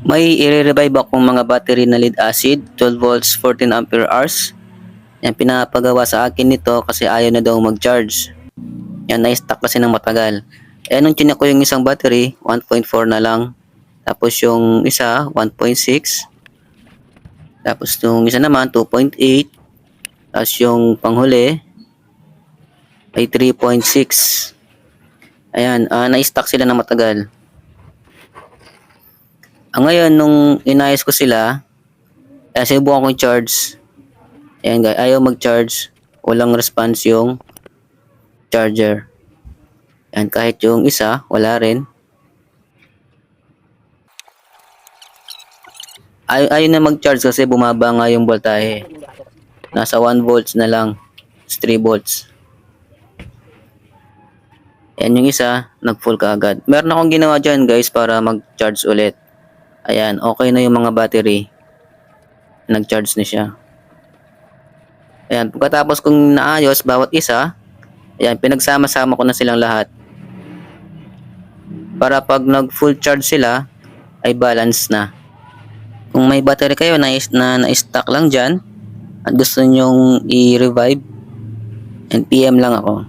May i-revive akong mga battery na lead acid, 12 volts, 14 ampere hours. Yan, pinapagawa sa akin nito kasi ayaw na daw mag-charge. Yan, na-stuck kasi ng matagal. Eh, nung chinek ko yung isang battery, 1.4 na lang. Tapos yung isa, 1.6. Tapos yung isa naman, 2.8. Tapos yung panghuli, ay 3.6. Ayan, na-stuck sila ng matagal. Ngayon, nung inayos ko sila, sinubukan ko yung charge. Ayan guys, ayaw mag-charge. Walang response yung charger. Ayan, kahit yung isa, wala rin. Ayaw na mag-charge kasi bumaba nga yung voltahe. Nasa 1 volts na lang. 3 volts. Ayan yung isa, nag-full kaagad. Meron akong ginawa dyan guys para mag-charge ulit. Ayan, okay na yung mga battery. Nag-charge na siya. Ayan, pagkatapos kong naayos bawat isa, ayan, pinagsama-sama ko na silang lahat. Para pag nag-full charge sila, ay balance na. Kung may battery kayo na-stock lang dyan, at gusto nyong i-revive, and PM lang ako.